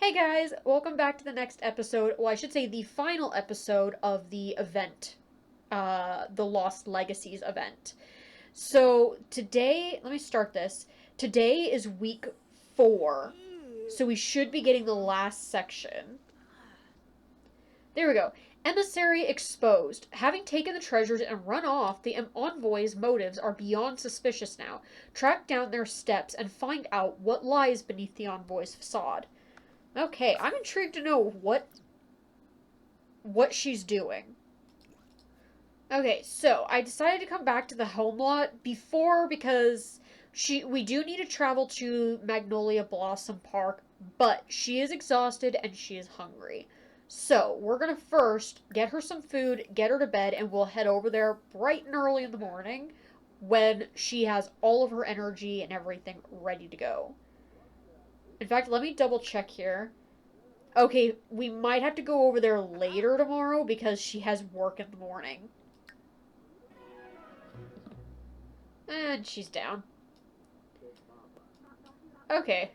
Hey guys, welcome back to the next episode. Well, I should say the final episode of the event, the Lost Legacies event. So today, let me start this. Today is week 4, so we should be getting the last section. There we go. Emissary exposed. Having taken the treasures and run off, the envoy's motives are beyond suspicious now. Track down their steps and find out what lies beneath the envoy's facade. Okay, I'm intrigued to know what she's doing. Okay, so I decided to come back to the home lot before because we do need to travel to Magnolia Blossom Park, but she is exhausted and she is hungry. So, we're gonna first get her some food, get her to bed, and we'll head over there bright and early in the morning when she has all of her energy and everything ready to go. In fact, let me double check here. Okay, we might have to go over there later tomorrow because she has work in the morning. And she's down. Okay.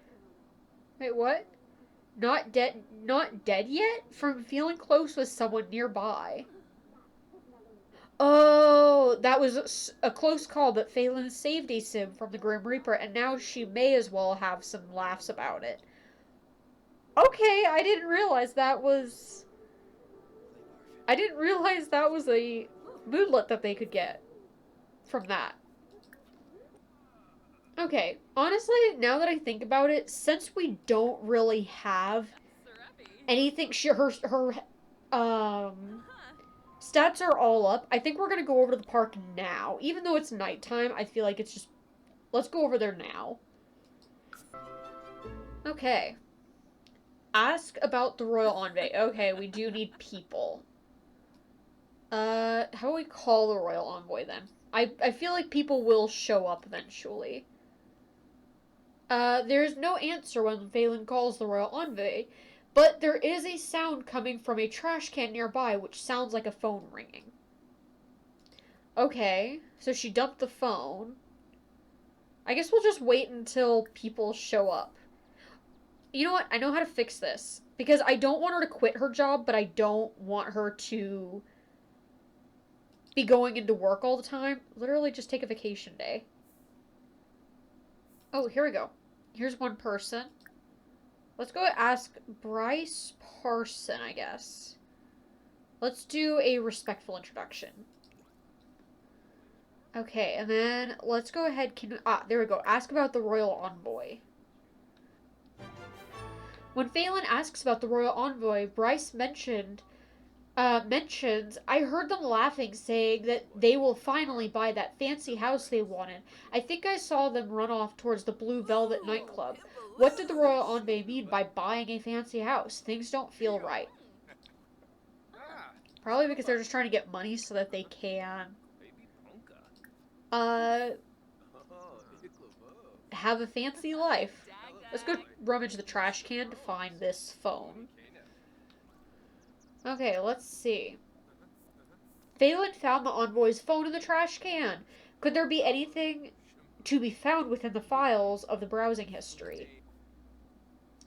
Wait, what? Not dead yet? From feeling close with someone nearby. Oh, that was a close call, but Phelan saved a sim from the Grim Reaper, and now she may as well have some laughs about it. Okay, I didn't realize that was a moodlet that they could get from that. Okay, honestly, now that I think about it, since we don't really have anything, her stats are all up. I think we're gonna go over to the park now, even though it's nighttime. I feel like it's just let's go over there now. Okay, ask about the royal envoy. Okay, we do need people. How do we call the royal envoy then? I feel like people will show up eventually. There's no answer when Phelan calls the royal envoy, but there is a sound coming from a trash can nearby, which sounds like a phone ringing. Okay, so she dumped the phone. I guess we'll just wait until people show up. You know what? I know how to fix this. Because I don't want her to quit her job, but I don't want her to be going into work all the time. Literally just take a vacation day. Oh, here we go. Here's one person. Let's go ask Bryce Parson, I guess. Let's do a respectful introduction. Okay, and then let's go ahead. There we go. Ask about the royal envoy. When Phelan asks about the royal envoy, Bryce mentions, I heard them laughing, saying that they will finally buy that fancy house they wanted. I think I saw them run off towards the Blue Velvet nightclub. What did the royal envoy mean by buying a fancy house? Things don't feel right. Probably because they're just trying to get money so that they can, uh, have a fancy life. Let's go rummage the trash can to find this phone. Okay, let's see. Phelan found the envoy's phone in the trash can. Could there be anything to be found within the files of the browsing history?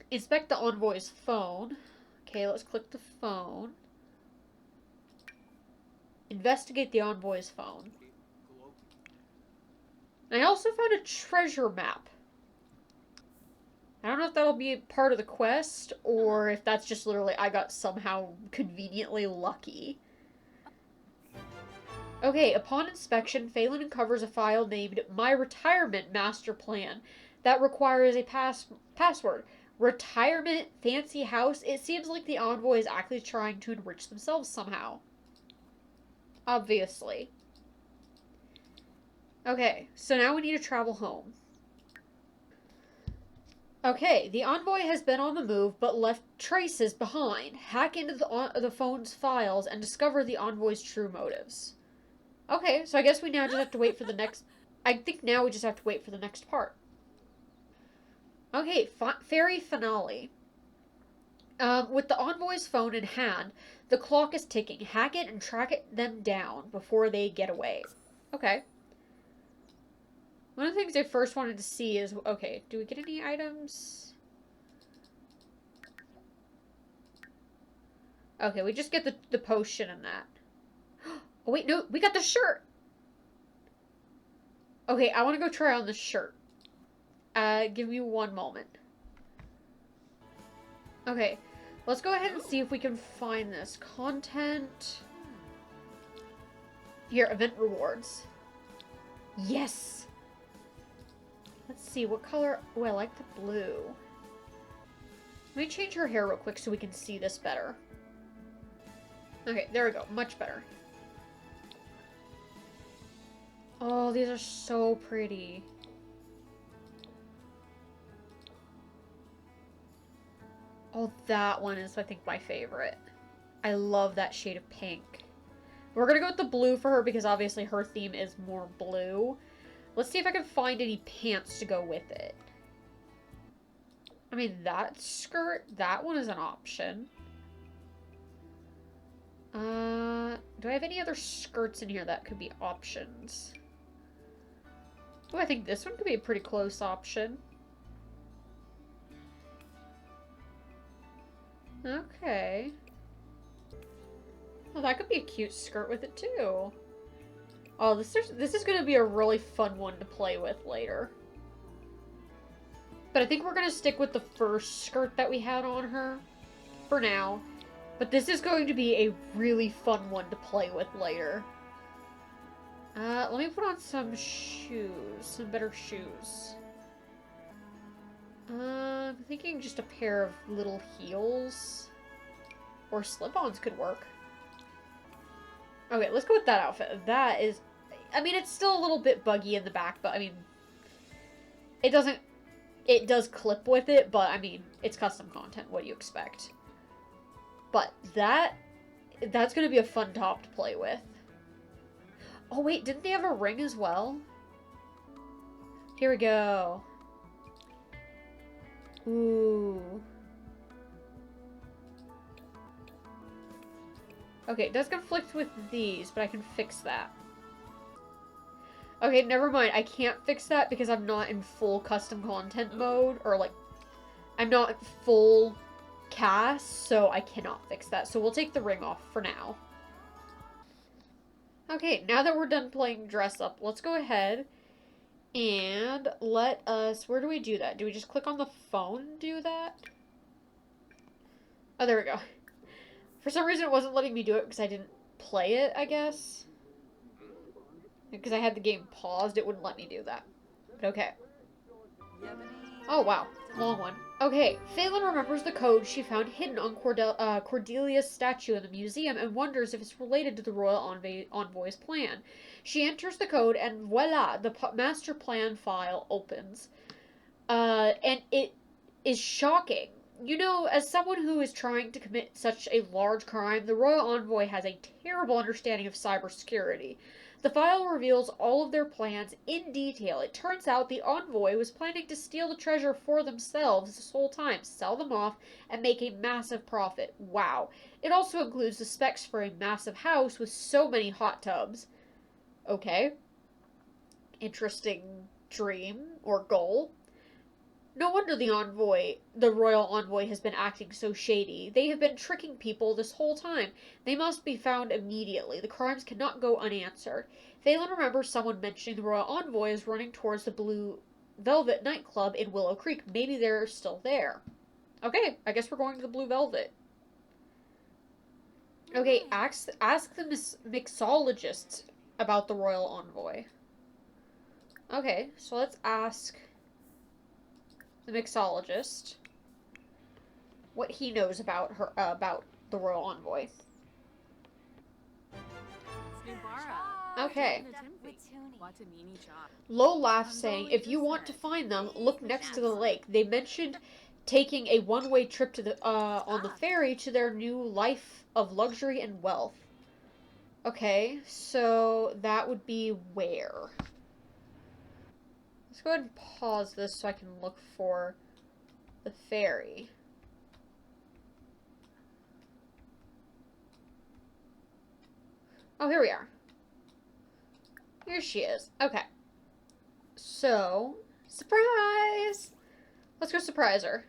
Inspect the envoy's phone. Okay, let's click the phone. Investigate the envoy's phone. And I also found a treasure map. I don't know if that'll be part of the quest, or if that's just literally I got somehow conveniently lucky. Okay, upon inspection, Phelan uncovers a file named My Retirement Master Plan that requires a password. Retirement fancy house? It seems like the envoy is actually trying to enrich themselves somehow. Obviously. Okay, so now we need to travel home. Okay, the envoy has been on the move but left traces behind. Hack into the phone's files and discover the envoy's true motives. Okay, so I guess we now just have to wait for the next... I think now we just have to wait for the next part. Okay, fairy finale. With the envoy's phone in hand, the clock is ticking. Hack it and track them down before they get away. Okay. One of the things I first wanted to see is... Okay, do we get any items? Okay, we just get the potion and that. Oh, wait, no, we got the shirt! Okay, I want to go try on the shirt. Give me one moment. Okay, let's go ahead and see if we can find this. Content. Here, event rewards. Yes! Let's see, what color? Oh, I like the blue. Let me change her hair real quick so we can see this better. Okay, there we go. Much better. Oh, these are so pretty. Oh, that one is, I think, my favorite. I love that shade of pink. We're gonna go with the blue for her because obviously her theme is more blue. Let's see if I can find any pants to go with it. I mean, that skirt, that one is an option. Do I have any other skirts in here that could be options? Oh, I think this one could be a pretty close option. Okay. Well, that could be a cute skirt with it, too. Oh, this is going to be a really fun one to play with later. But I think we're going to stick with the first skirt that we had on her for now. But this is going to be a really fun one to play with later. Let me put on some shoes. Some better shoes. I'm thinking just a pair of little heels. Or slip-ons could work. Okay, let's go with that outfit. That is... I mean, it's still a little bit buggy in the back, but I mean... It doesn't... It does clip with it, but I mean, it's custom content. What do you expect? But that's going to be a fun top to play with. Oh, wait, didn't they have a ring as well? Here we go. Ooh. Okay, it does conflict with these, but I can fix that. Okay, never mind. I can't fix that because I'm not in full custom content mode, or like, I'm not full cast, so I cannot fix that. So we'll take the ring off for now. Okay, now that we're done playing dress up, let's go ahead and let us... Where do we do that? Do we just click on the phone do that? Oh, there we go. For some reason, it wasn't letting me do it because I didn't play it, I guess. Because I had the game paused, it wouldn't let me do that. But okay. Oh, wow. Long one. Okay, Phelan remembers the code she found hidden on Cordelia's statue in the museum and wonders if it's related to the royal envoy's plan. She enters the code and voila, the master plan file opens. And it is shocking. You know, as someone who is trying to commit such a large crime, the royal envoy has a terrible understanding of cybersecurity. The file reveals all of their plans in detail. It turns out the envoy was planning to steal the treasure for themselves this whole time, sell them off, and make a massive profit. Wow. It also includes the specs for a massive house with so many hot tubs. Okay. Interesting dream or goal. No wonder the royal envoy has been acting so shady. They have been tricking people this whole time. They must be found immediately. The crimes cannot go unanswered. Phelan remembers someone mentioning the royal envoy is running towards the Blue Velvet nightclub in Willow Creek. Maybe they're still there. Okay, I guess we're going to the Blue Velvet. Okay, ask the mixologist about the royal envoy. Okay, so let's ask the mixologist what he knows about her about the royal envoy. Okay. Lo laughs, saying, "If you want to find them, look next to the lake. They mentioned taking a one-way trip to the on the ferry to their new life of luxury and wealth." Okay, so that would be where? Let's go ahead and pause this so I can look for the ferry. Oh, here we are. Here she is. Okay. So, surprise! Let's go surprise her.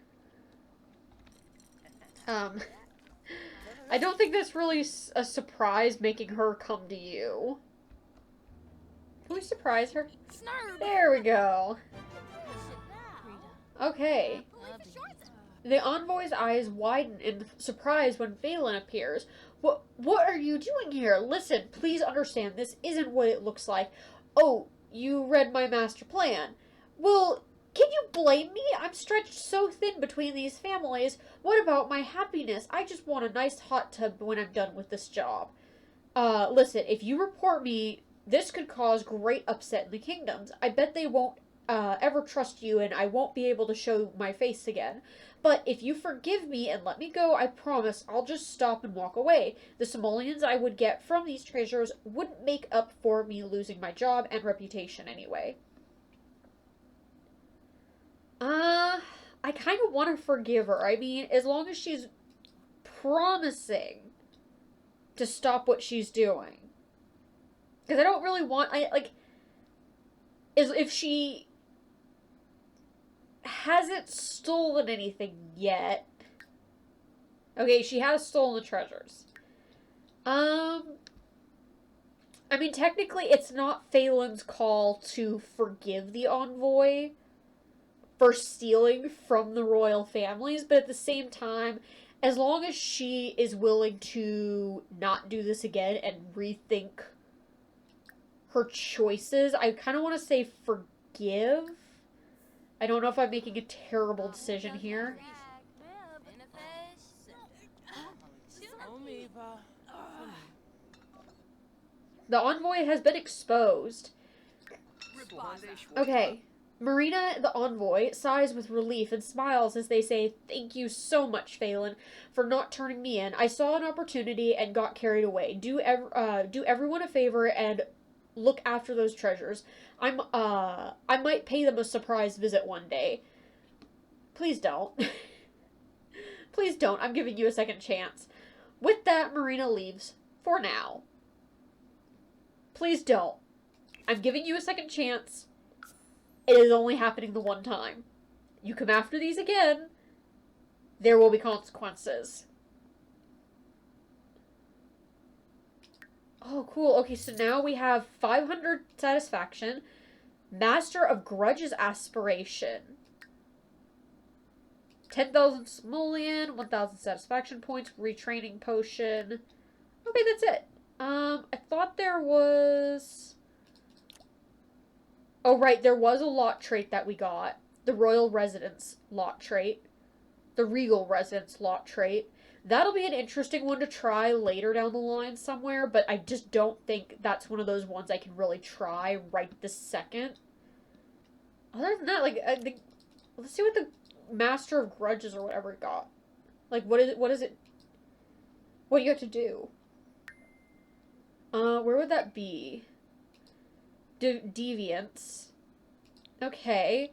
I don't think that's really a surprise making her come to you. Can we surprise her? There we go. Okay. The envoy's eyes widen in surprise when Phelan appears. What are you doing here? Listen, please understand, this isn't what it looks like. Oh, you read my master plan. Well, can you blame me? I'm stretched so thin between these families. What about my happiness? I just want a nice hot tub when I'm done with this job. Listen, if you report me, this could cause great upset in the kingdoms. I bet they won't ever trust you and I won't be able to show my face again. But if you forgive me and let me go, I promise I'll just stop and walk away. The simoleons I would get from these treasures wouldn't make up for me losing my job and reputation anyway. I kind of want to forgive her. I mean, as long as she's promising to stop what she's doing. Because I don't really want, if she hasn't stolen anything yet. Okay, she has stolen the treasures. I mean, technically, it's not Phelan's call to forgive the envoy for stealing from the royal families, but at the same time, as long as she is willing to not do this again and rethink her choices, I kind of want to say forgive. I don't know if I'm making a terrible decision here. The envoy has been exposed. Okay. Marina, the envoy, sighs with relief and smiles as they say, "Thank you so much, Phelan, for not turning me in. I saw an opportunity and got carried away. Do everyone a favor and look after those treasures. I might pay them a surprise visit one day." Please don't. Please don't. I'm giving you a second chance. With that, Marina leaves. For now. Please don't. I'm giving you a second chance. It is only happening the one time. You come after these again, there will be consequences. Oh, cool. Okay, so now we have 500 satisfaction. Master of Grudges aspiration. 10,000 simoleon, 1,000 satisfaction points, retraining potion. Okay, that's it. I thought there was... Oh, right, there was a lot trait that we got. The Royal Residence lot trait. The Regal Residence lot trait. That'll be an interesting one to try later down the line somewhere, but I just don't think that's one of those ones I can really try right this second. Other than that, let's see what the Master of Grudges or whatever it got. Like, what is it? What do you have to do? Where would that be? Deviants. Okay.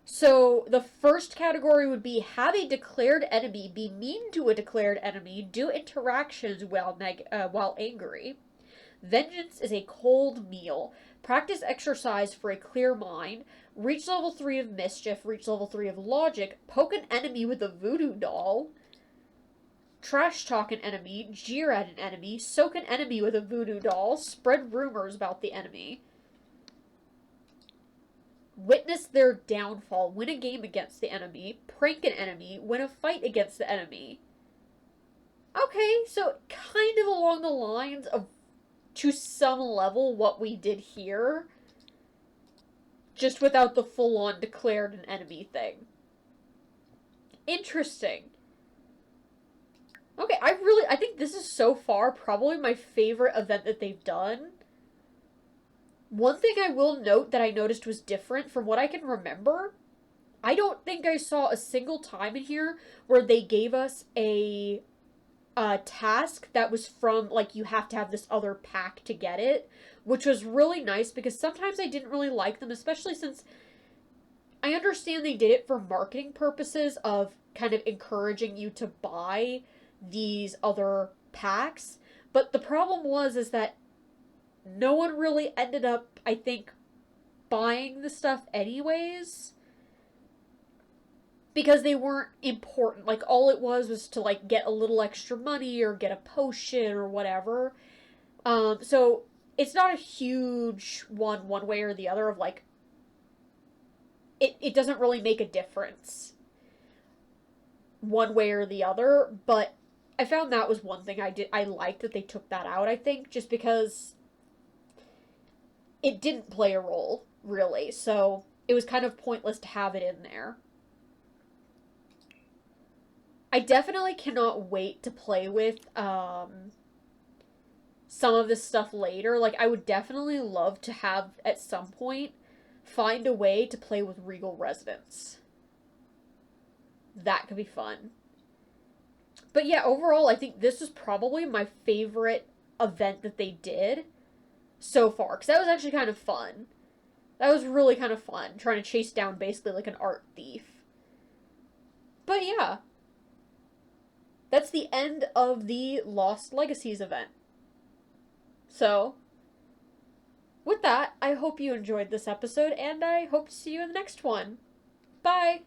So, the first category would be have a declared enemy be mean to a declared enemy, do interactions while angry. Vengeance is a cold meal. Practice exercise for a clear mind. Reach level 3 of mischief, reach level 3 of logic. Poke an enemy with a voodoo doll. Trash talk an enemy, jeer at an enemy, soak an enemy with a voodoo doll, spread rumors about the enemy. Witness their downfall, win a game against the enemy, prank an enemy, win a fight against the enemy. Okay, so kind of along the lines of, to some level, what we did here. Just without the full-on declared an enemy thing. Interesting. Okay, I think this is so far probably my favorite event that they've done. One thing I will note that I noticed was different from what I can remember. I don't think I saw a single time in here where they gave us a task that was from, like, you have to have this other pack to get it, which was really nice because sometimes I didn't really like them, especially since I understand they did it for marketing purposes of kind of encouraging you to buy these other packs, but the problem is that no one really ended up, I think, buying the stuff anyways. because they weren't important. Like, all it was to, like, get a little extra money or get a potion or whatever. So it's not a huge one way or the other of, like, it doesn't really make a difference one way or the other, but I found that was one thing I liked that they took that out, I think, just because it didn't play a role, really. So it was kind of pointless to have it in there. I definitely cannot wait to play with some of this stuff later. Like, I would definitely love to have, at some point, find a way to play with Regal Residents. That could be fun. But yeah, overall, I think this was probably my favorite event that they did so far. Because that was actually kind of fun. That was really kind of fun, trying to chase down basically like an art thief. But yeah, that's the end of the Lost Legacies event. So, with that, I hope you enjoyed this episode, and I hope to see you in the next one. Bye!